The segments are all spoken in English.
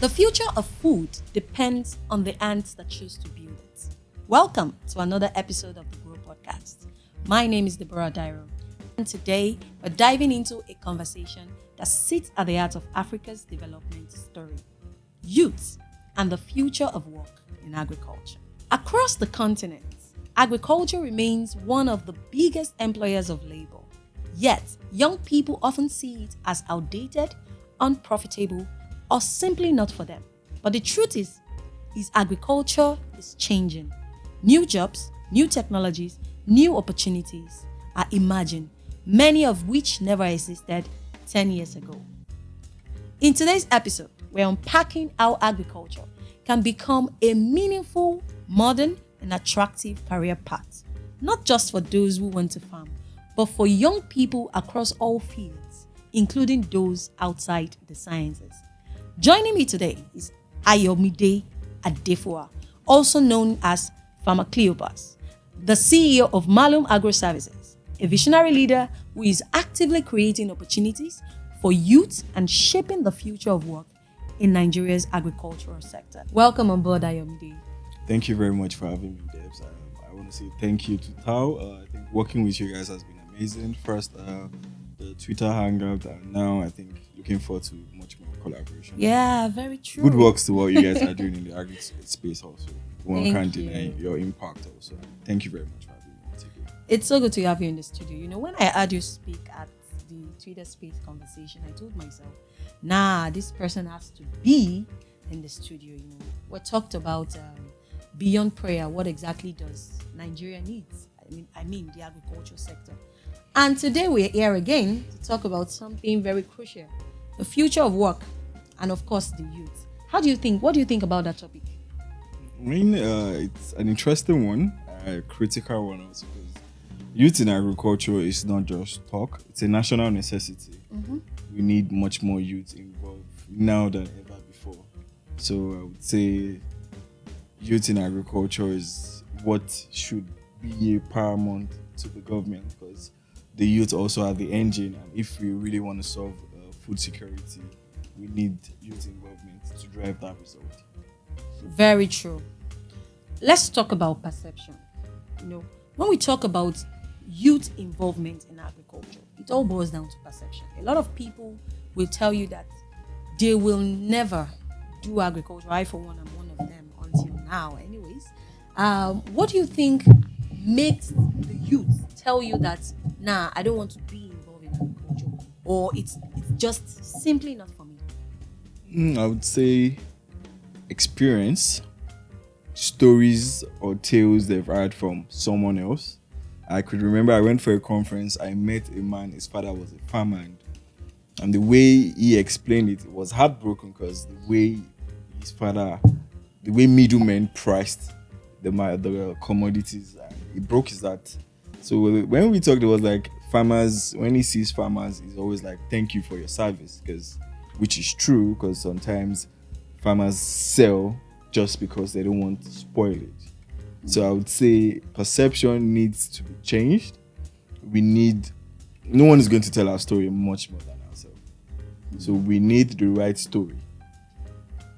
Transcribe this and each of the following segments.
The future of food depends on the hands that choose to build it. Welcome to another episode of the Grow Podcast. My name is Deborah Dairo, and today we're diving into a conversation that sits at the heart of Africa's development story: youth and the future of work in agriculture. Across the continent, agriculture remains one of the biggest employers of labor. Yet, young people often see it as outdated, unprofitable, or simply not for them. But the truth is agriculture is changing. New jobs, new technologies, new opportunities are emerging, many of which never existed 10 years ago. In today's episode, we're unpacking how agriculture can become a meaningful, modern, and attractive career path, not just for those who want to farm, but for young people across all fields, including those outside the sciences. Joining me today is Ayomide Adefuwa, also known as Farmer Cleopas, the CEO of Malum Agro Services, a visionary leader who is actively creating opportunities for youth and shaping the future of work in Nigeria's agricultural sector. Welcome on board, Ayomide. Thank you very much for having me, Debs. I want to say thank you to Tao. I think working with you guys has been amazing. First, the Twitter hangout, and now I think looking forward to much more collaboration. Yeah, very true. Good works to what you guys are doing in the agri space also. One Thank can't you. deny your impact also. Thank you very much for having me today. It's so good to have you in the studio. You know, when I heard you speak at the Twitter space conversation, I told myself, this person has to be in the studio. You know, we talked about beyond prayer. What exactly does Nigeria needs? I mean the agriculture sector. And today we're here again to talk about something very crucial: the future of work, and of course the youth. What do you think about that topic? I mean, it's an interesting one, a critical one also, because youth in agriculture is not just talk, it's a national necessity. Mm-hmm. We need much more youth involved now than ever before. So I would say youth in agriculture is what should be paramount to the government, because the youth also are the engine, and if we really want to solve food security, we need youth involvement to drive that result. Very true. Let's talk about perception. You know, when we talk about youth involvement in agriculture, it all boils down to perception. A lot of people will tell you that they will never do agriculture. I, for one, am one of them until now. Anyways, what do you think makes the youth tell you that, I don't want to be involved in agriculture, or it's just simply not for me? I would say experience, stories or tales they've heard from someone else. I could remember I went for a conference, I met a man, his father was a farmer, and the way he explained it was heartbroken, because the way middlemen priced the commodities, it broke his heart. So when we talked, it was like farmers, when he sees farmers, he's always like, thank you for your service, which is true, because sometimes farmers sell just because they don't want to spoil it. So I would say perception needs to be changed. No one is going to tell our story much more than ourselves. So we need the right story.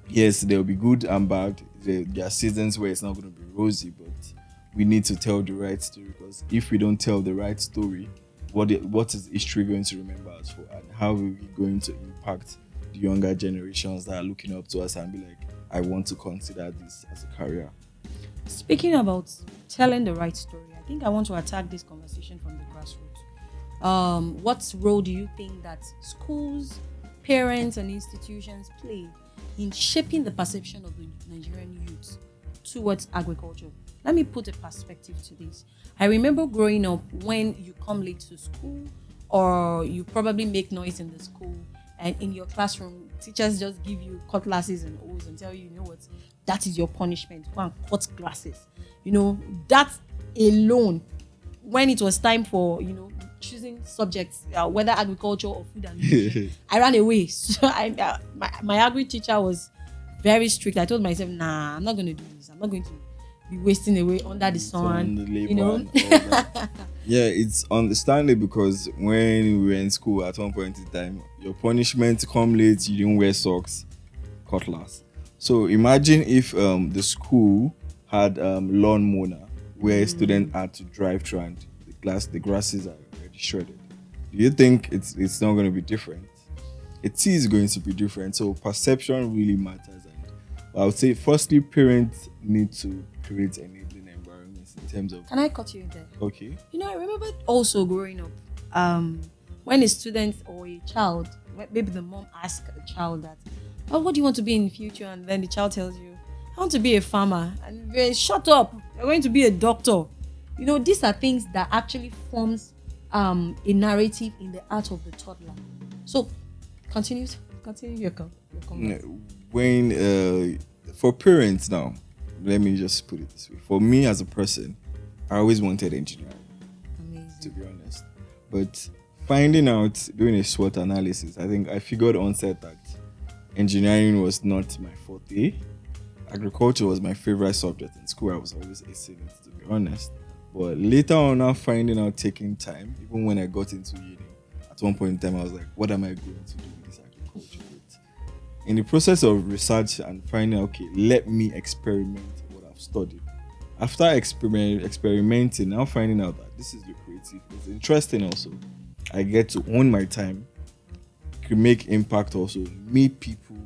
Yes, there'll be good and bad. There are seasons where it's not going to be rosy, but we need to tell the right story, because if we don't tell the right story, what is history going to remember us for, and how are we going to impact the younger generations that are looking up to us and be like, I want to consider this as a career? Speaking about telling the right story, I think I want to attack this conversation from the grassroots. What role do you think that schools, parents, and institutions play in shaping the perception of the Nigerian youth towards agriculture? Let me put a perspective to this. I remember growing up, when you come late to school, or you probably make noise in the school, and in your classroom, teachers just give you cutlasses and O's and tell you, you know what, that is your punishment. Go and cut glasses. You know, that alone, when it was time for, choosing subjects, whether agriculture or food and nutrition, I ran away. So my agri teacher was very strict. I told myself, I'm not going to do this. I'm not going to be wasting away under the sun. And all that. Yeah, it's understandable, because when we were in school at one point in time, your punishment, come late, you didn't wear socks. cutlass. So imagine if the school had lawn mower where students had to drive through and the grasses are already shredded. Do you think it's not going to be different? It is going to be different. So perception really matters. And I would say, firstly, parents need to create enabling environments in terms of. Can I cut you there? Okay. I remember also growing up, when a student or a child, maybe the mom asks a child that, "Oh, what do you want to be in the future?" And then the child tells you, "I want to be a farmer." And they shut up. You're going to be a doctor. These are things that actually forms a narrative in the heart of the toddler. So, continue your comment. When for parents now, let me just put it this way. For me as a person, I always wanted engineering. Amazing. To be honest, but finding out, doing a SWOT analysis, I think I figured onset that engineering was not my forte. Agriculture was my favorite subject in school. I was always acing it, to be honest. But later on, now finding out, taking time, even when I got into uni, at one point in time, I was like, what am I going to do with this agriculture? But in the process of research and finding out, okay, let me experiment what I've studied. After experimenting, now finding out that this is lucrative, it's interesting also. I get to own my time, could make impact also, meet people.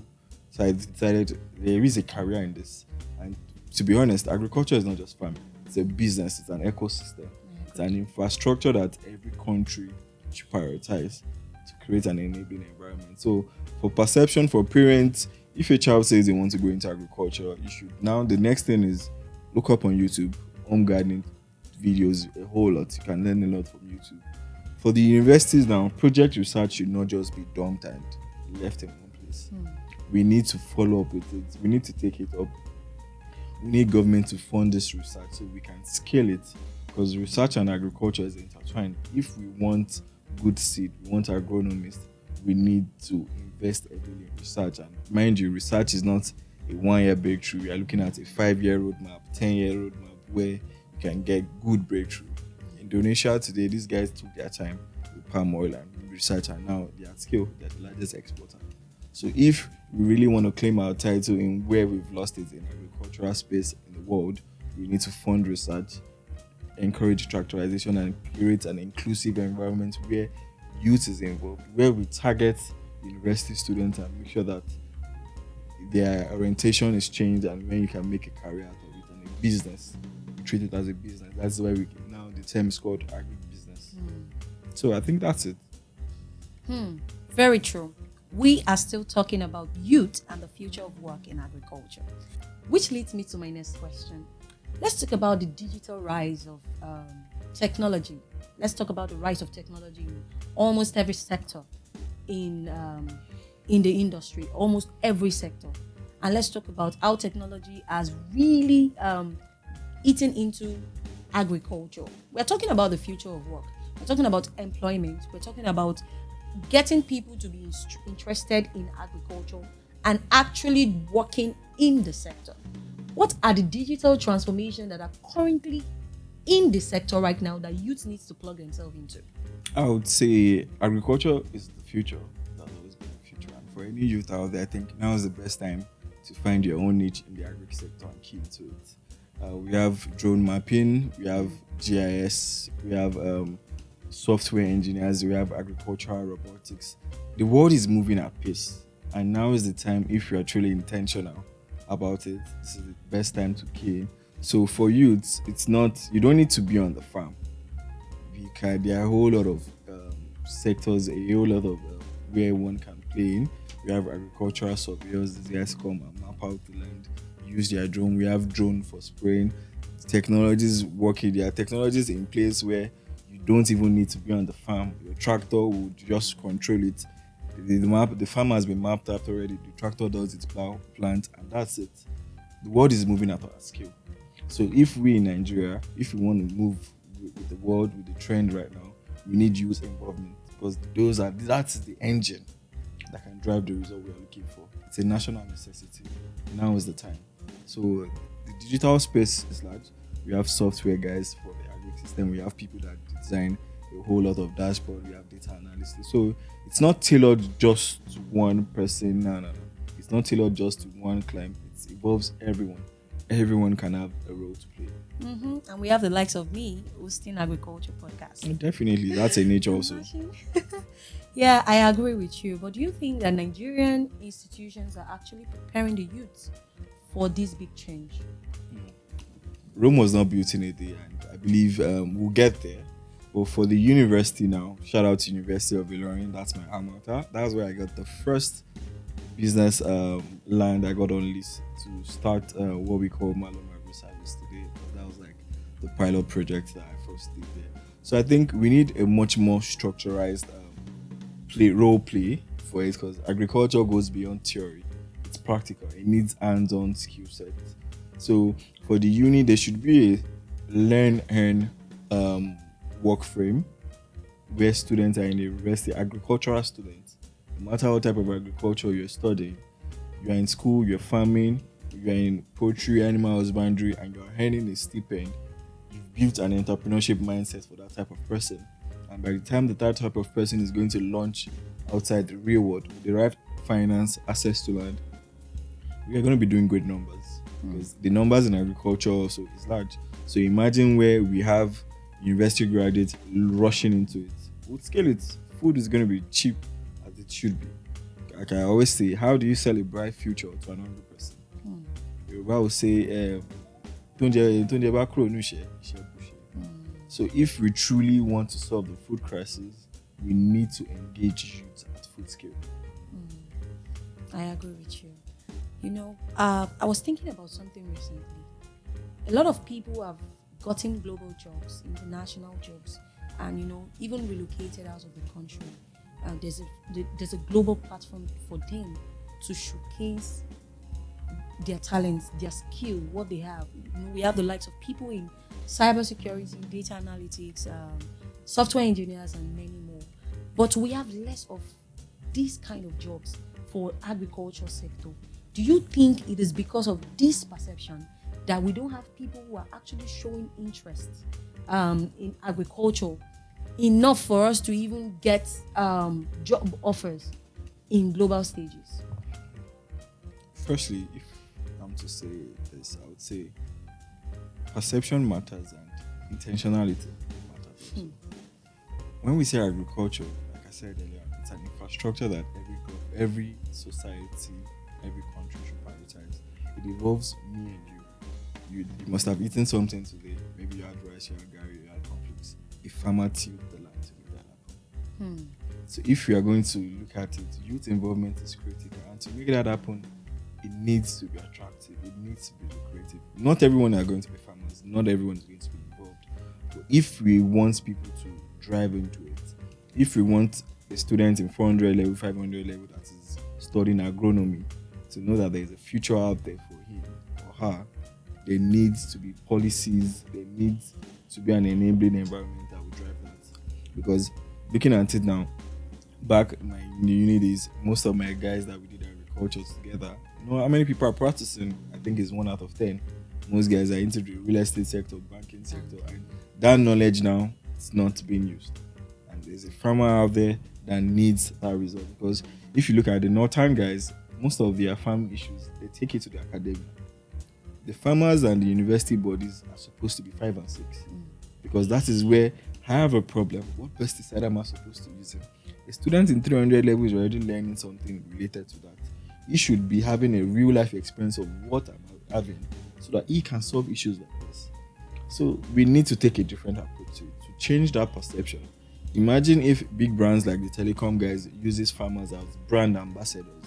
So I decided there is a career in this. And to be honest, agriculture is not just farming. It's a business. It's an ecosystem. It's an infrastructure that every country should prioritize to create an enabling environment. So for perception, for parents, if a child says they want to go into agriculture, you should. Now the next thing is look up on YouTube, home gardening videos, a whole lot. You can learn a lot from YouTube. For the universities now, project research should not just be dumped and left in one place. We need to follow up with it. We need to take it up. We need government to fund this research so we can scale it, because research and agriculture is intertwined. If we want good seed, we want agronomists, we need to invest heavily in research. And mind you, research is not a 1-year breakthrough. We are looking at a 5-year roadmap, 10-year roadmap where you can get good breakthrough. Indonesia today, these guys took their time with palm oil and research, and now they are at scale. They're the largest exporter. So if we really want to claim our title in where we've lost it in agricultural space in the world, we need to fund research, encourage tractorization, and create an inclusive environment where youth is involved, where we target university students and make sure that their orientation is changed, and when you can make a career out of it and a business, we treat it as a business. That's why now the term is called agribusiness. So I think that's it. Very true. We are still talking about youth and the future of work in agriculture, which leads me to my next question. Let's talk about the digital rise of technology. Let's talk about the rise of technology in almost every sector in the industry, almost every sector. And let's talk about how technology has really eaten into agriculture. We're talking about the future of work. We're talking about employment. We're talking about getting people to be interested in agriculture and actually working in the sector. What are the digital transformations that are currently in the sector right now that youth needs to plug themselves into? I would say agriculture is the future. That's always been the future. And for any youth out there, I think now is the best time to find your own niche in the agri-sector and key into it. We have drone mapping, we have GIS, we have software engineers, we have agricultural robotics. The world is moving at pace, and now is the time, if you are truly intentional about it, this is the best time to key. So for youths, it's not, you don't need to be on the farm. There are a whole lot of sectors, a whole lot of where one can play in. We have agricultural surveyors. These guys come and map out the land, use their drone. We have drone for spraying. Technologies working. There are technologies in place where you don't even need to be on the farm. Your tractor would just control it. The farm has been mapped out already. The tractor does its plant, and that's it. The world is moving at our scale. So if we in Nigeria, if we want to move with the world, with the trend right now, we need youth involvement, because that's the engine that can drive the result we are looking for. It's a national necessity. Now is the time. So the digital space is large. We have software guys for the agri system. We have people that design a whole lot of dashboard. We have data analysis. So it's not tailored just to one person. No. It's not tailored just to one climb. It involves everyone. Everyone can have a role to play. And we have the likes of me hosting agriculture podcast. And definitely, that's a nature also. Yeah, I agree with you. But do you think that Nigerian institutions are actually preparing the youth for this big change? Rome was not built in a day, and I believe we'll get there. But for the university now, shout out to University of Ilorin, that's my alma mater. That's where I got the first business land I got on lease to start what we call Malum Agri Service today. That was like the pilot project that I first did there. So I think we need a much more structurized role play for it, because agriculture goes beyond theory. It's practical. It needs hands-on skill set. So for the uni, there should be a learn-earn work frame where students are in the university, agricultural students. No matter what type of agriculture you're studying, you're in school, you're farming, you're in poultry, animal husbandry, and you're earning a stipend, you've built an entrepreneurship mindset for that type of person. And by the time that type of person is going to launch outside the real world with the right finance, access to land, we are going to be doing great numbers. Because the numbers in agriculture also is large. So imagine where we have university graduates rushing into it. We'll scale it. Food is going to be cheap as it should be. Like I always say, how do you sell a bright future to an hungry person? Yoruba will say, so if we truly want to solve the food crisis, we need to engage youth at food scale. I agree with you. You know, I was thinking about something recently. A lot of people have gotten global jobs, international jobs, and even relocated out of the country. There's a global platform for them to showcase their talents, their skill, what they have. We have the likes of people in cybersecurity, data analytics, software engineers, and many more. But we have less of these kind of jobs for agriculture sector. Do you think it is because of this perception that we don't have people who are actually showing interest in agriculture enough for us to even get job offers in global stages? Firstly, if I'm to say this, I would say perception matters and intentionality matters also. When we say agriculture, like I said earlier, it's an infrastructure that every society, every country should prioritize. It involves me and you. You must have eaten something today. Maybe you had rice, you had gari, you had conflicts. A farmer tilled the land to make that happen. So if we are going to look at it, youth involvement is critical. And to make that happen, it needs to be attractive. It needs to be lucrative. Not everyone are going to be farmers. Not everyone is going to be involved. But if we want people to drive into it, if we want a student in 400 level, 500 level that is studying agronomy to know that there is a future out there for him or her, there needs to be policies, there needs to be an enabling environment that will drive that. Because looking at it now, back in the uni days, most of my guys that we did agriculture together, how many people are practicing? I think it's 1 out of 10. Most guys are into the real estate sector, banking sector, and that knowledge now is not being used. And there's a farmer out there that needs that result. Because if you look at the northern guys, most of their farm issues, they take it to the academia. The farmers and the university bodies are supposed to be 5 and 6. Because that is where I have a problem. What pesticide am I supposed to use? A student in 300 level is already learning something related to that. He should be having a real life experience of what I'm having so that he can solve issues like this. So we need to take a different approach to it, to change that perception. Imagine if big brands like the telecom guys uses farmers as brand ambassadors.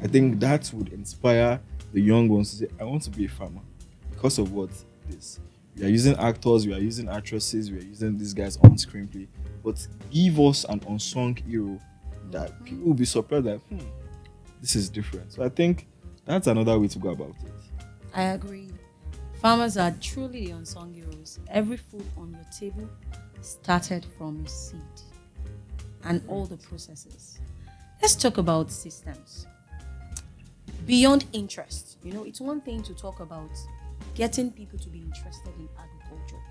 I think that would inspire the young ones to say, I want to be a farmer because of what this. We are using actors, we are using actresses, we are using these guys on screenplay, but give us an unsung hero that people will be surprised that this is different. So I think that's another way to go about it. I agree. Farmers are truly the unsung heroes. Every food on your table started from a seed and all the processes. Let's talk about systems. Beyond interest, it's one thing to talk about getting people to be interested in agriculture.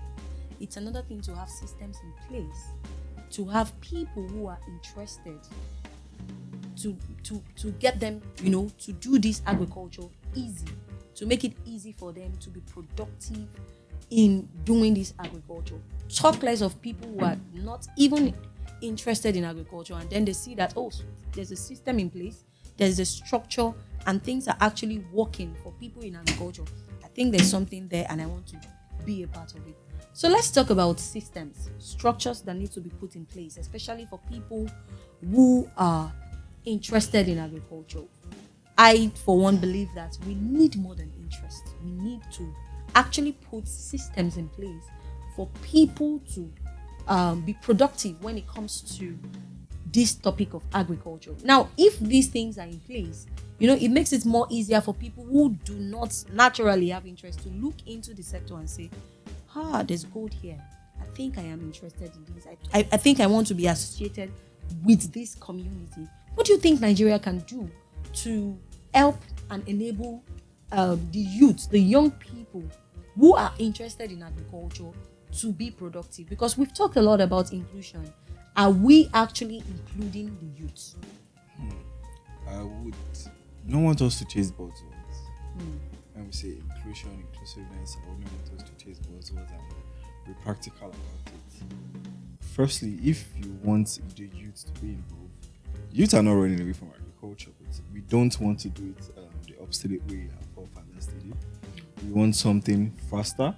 It's another thing to have systems in place to have people who are interested to get them, to do this agriculture easy, to make it easy for them to be productive in doing this agriculture. Talk less of people who are not even interested in agriculture, and then they see that, oh, there's a system in place, there's a structure, and things are actually working for people in agriculture. I think there's something there, and I want to be a part of it. So let's talk about systems, structures that need to be put in place, especially for people who are interested in agriculture. I, for one, believe that we need more than interest. We need to actually put systems in place for people to be productive when it comes to this topic of agriculture. Now, if these things are in place, it makes it more easier for people who do not naturally have interest to look into the sector and say, there's gold here. I think I am interested in this. I think I want to be associated with this community. What do you think Nigeria can do to help and enable the youth, the young people who are interested in agriculture to be productive? Because we've talked a lot about inclusion. Are we actually including the youth? I would not want us to chase buzzwords. When we say inclusion, inclusiveness, I would not want us to chase buzzwords and be practical about it. Firstly, if you want the youth to be involved, youth are not running away from agriculture, but we don't want to do it the opposite way our forefathers did it. We want something faster,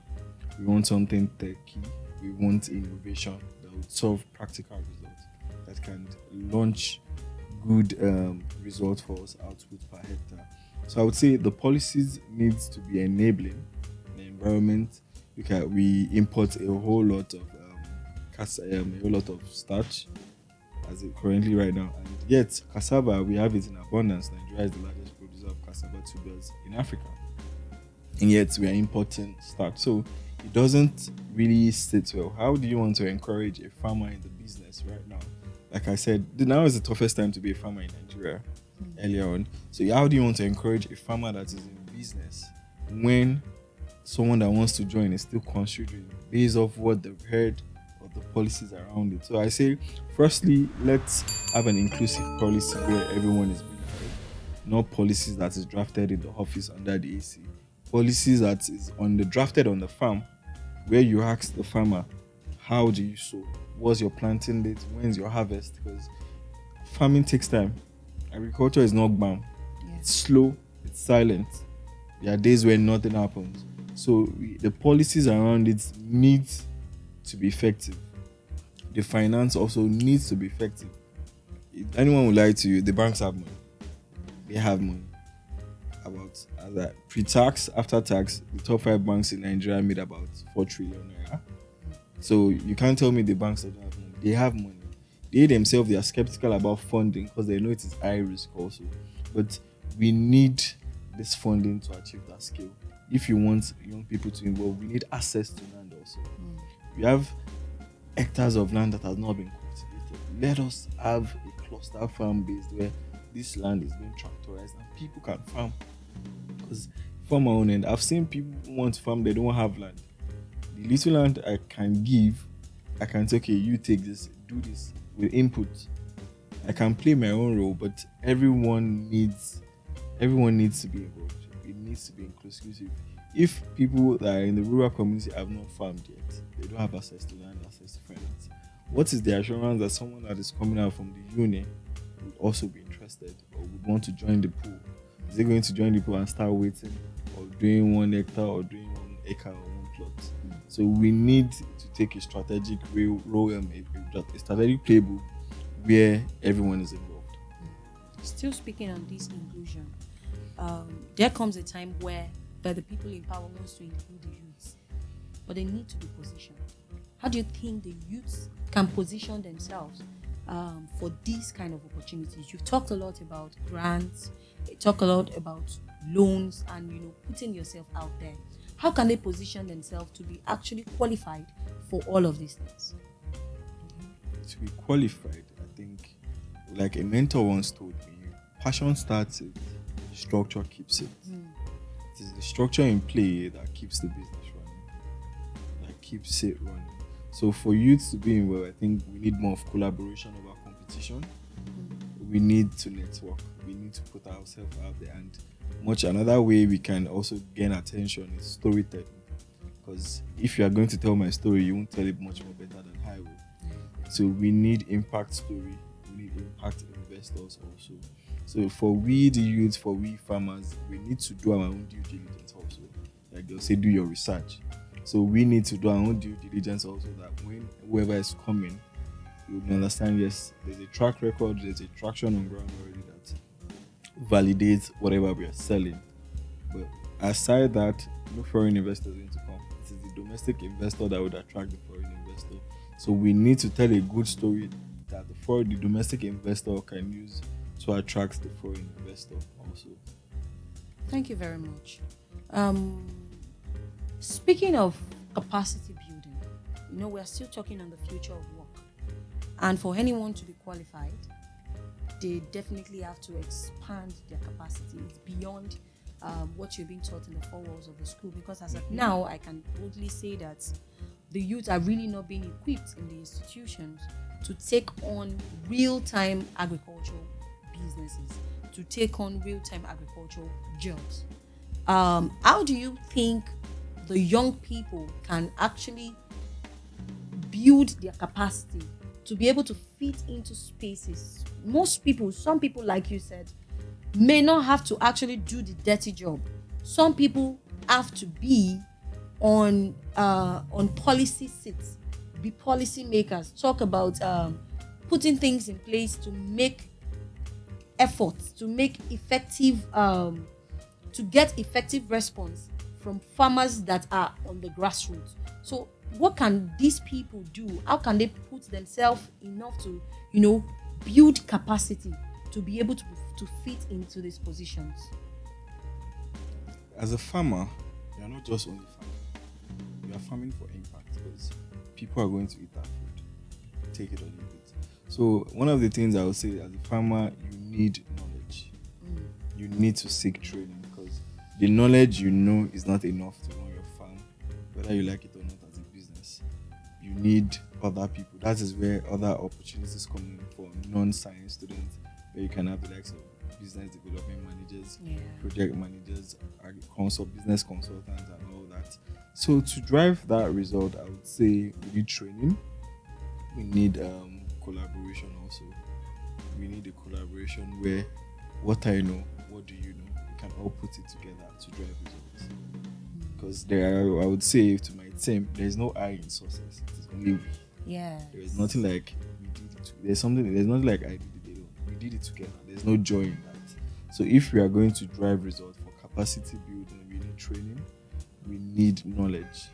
we want something techy, we want innovation that would solve practical results, that can launch good results for us, output per hectare. So I would say the policies needs to be enabling the environment. We import a whole lot of starch as it currently right now, and yet cassava, we have it in abundance. Nigeria is the largest producer of cassava tubers in Africa, and yet we are importing starch. So it doesn't really sit well. How do you want to encourage a farmer in the business right now? Like I said, now is the toughest time to be a farmer in Nigeria earlier on. So how do you want to encourage a farmer that is in business when someone that wants to join is still considering based off what they've heard or the policies around it? So I say, firstly, let's have an inclusive policy where everyone is being heard, not policies that is drafted in the office under the AC. Policies that is drafted on the farm, where you ask the farmer, how do you sow? What's your planting date? When's your harvest? Because farming takes time. Agriculture is not bam. Yeah. It's slow. It's silent. There are days where nothing happens. So the policies around it need to be effective. The finance also needs to be effective. If anyone would lie to you, the banks have money. They have money. About pre-tax, after tax, the top 5 banks in Nigeria made about 4 trillion naira. So you can't tell me the banks don't have money. They have money. They themselves, they are skeptical about funding because they know it is high risk also. But we need this funding to achieve that scale. If you want young people to involve, we need access to land also. We have hectares of land that has not been cultivated. Let us have a cluster farm based where this land is being tractorized and people can farm. Because from my own end, I've seen people who want to farm, they don't have land. The little land I can give, I can say, okay, you take this, do this with input. I can play my own role, but everyone needs to be involved. It needs to be inclusive. If people that are in the rural community have not farmed yet, they don't have access to land, access to finance, what is the assurance that someone that is coming out from the uni would also be interested or would want to join the pool? Is he going to join the pool and start waiting or doing 1 hectare or doing 1 acre or 1 plot? So we need to take a strategic role, a strategic playbook where everyone is involved. Still speaking on this inclusion, there comes a time where the people in power wants to include the youths, but they need to be positioned. How do you think the youths can position themselves for these kind of opportunities? You've talked a lot about grants, you talk a lot about loans, and putting yourself out there. How can they position themselves to be actually qualified for all of these things? To be qualified, I think, like a mentor once told me, passion starts it, structure keeps it. It is the structure in play that keeps the business running, that keeps it running. So for youth to be involved, I think we need more of collaboration over competition. we need to network. We need to put ourselves out there. And much another way we can also gain attention is storytelling. Because if you are going to tell my story, you won't tell it much more better than I will. So we need impact story. We need impact investors also. So for we the youth, for we farmers, we need to do our own due diligence also. Like they'll say, do your research. So we need to do our own due diligence also, that when whoever is coming, you will understand, yes, there's a track record, there's a traction on ground already that validates whatever we are selling. But aside that, no foreign investors going to come. It is the domestic investor that would attract the foreign investor. So we need to tell a good story that the domestic investor can use to attract the foreign investor also. Thank you very much. Speaking of capacity building, we're still talking on the future of work. And for anyone to be qualified, they definitely have to expand their capacity. It's beyond what you're being taught in the four walls of the school. Because as of now, I can boldly say that the youth are really not being equipped in the institutions to take on real-time agricultural businesses, to take on real-time agricultural jobs. How do you think the young people can actually build their capacity to be able to fit into spaces? Some people, like you said, may not have to actually do the dirty job. Some people have to be on policy seats, be policymakers, talk about putting things in place to make efforts, to make effective, to get effective response from farmers that are on the grassroots. So what can these people do? How can they put themselves enough to, build capacity to be able to fit into these positions? As a farmer, you are not just only farming. You are farming for impact, because people are going to eat that food. Take it or leave it. So one of the things I would say, as a farmer, you need knowledge. You need to seek training, because the knowledge is not enough to run your farm, whether you like it or not, as a business. You need other people. That is where other opportunities come in for non-science students, where you can have the likes of business development managers, project managers, business consultants, and all that. So to drive that result, I would say we need training. We need collaboration also. We need a collaboration where what I know, what do you know, we can all put it together to drive results. Because I would say to my team, there's no I in success. It is only we. Yeah. There is nothing like we did it. There's nothing like I did it alone. We did it together. There's no joy in that. So if we are going to drive results for capacity building, we need training, we need knowledge.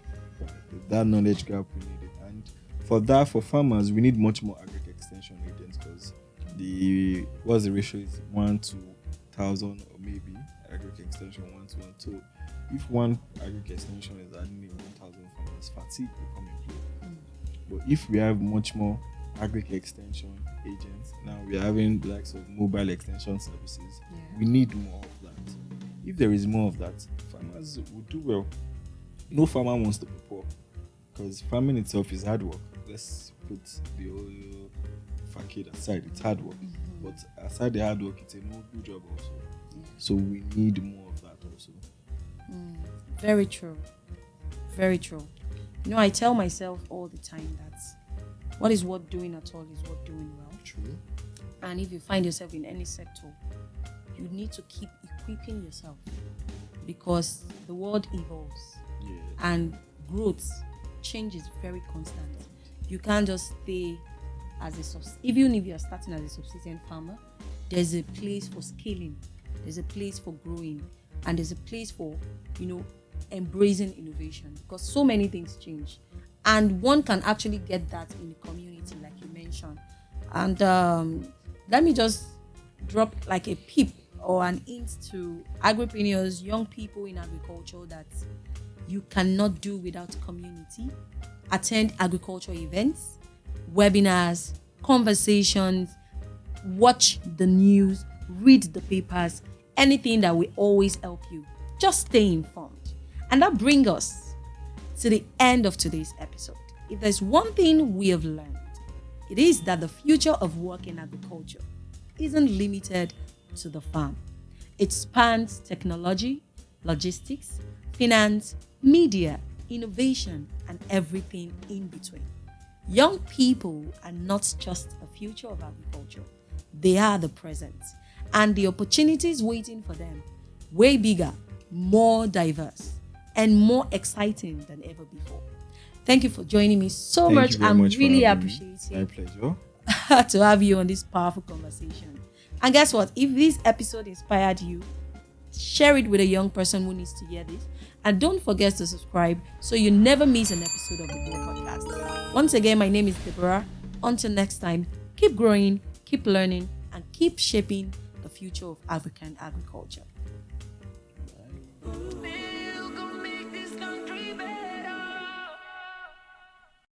That knowledge gap, we need it. And for that, for farmers, we need much more agri-extension agents, because the ratio is 1 to 1,000, or maybe agri-extension 1 to 1. So if one agri-extension is adding 1,000 farmers, fatigue will come in play. But if we have much more agri-extension agents, now we are having the likes of mobile extension services. We need more of that. If there is more of that, farmers will do well. No farmer wants to be poor, because farming itself is hard work. Let's put the whole facade aside. It's hard work. But aside the hard work, it's a noble job also. So we need more of that also. Very true. Very true. I tell myself all the time that what is worth doing at all is worth doing well. True. And if you find yourself in any sector, you need to keep equipping yourself, because the world evolves and growth change is very constant. You can't just stay as even if you're starting as a subsistence farmer, there's a place for scaling, there's a place for growing, and there's a place for, embracing innovation, because so many things change, and one can actually get that in the community, like you mentioned. And let me just drop like a peep or an hint to agripreneurs, young people in agriculture, that you cannot do without community. Attend agriculture events, webinars, conversations, watch the news, read the papers, anything that will always help you. Just stay informed. And that brings us to the end of today's episode. If there's one thing we have learned, it is that the future of work in agriculture isn't limited to the farm. It spans technology, logistics, finance, media, innovation, and everything in between. Young people are not just the future of agriculture, they are the present. And the opportunities waiting for them, way bigger, more diverse, and more exciting than ever before. Thank you for joining me so Thank much. you very I'm much for really having me. appreciating My pleasure. to have you on this powerful conversation. And guess what? If this episode inspired you, share it with a young person who needs to hear this. And don't forget to subscribe so you never miss an episode of the Grow Podcast. Once again, my name is Deborah. Until next time, keep growing, keep learning, and keep shaping the future of African agriculture. Bye.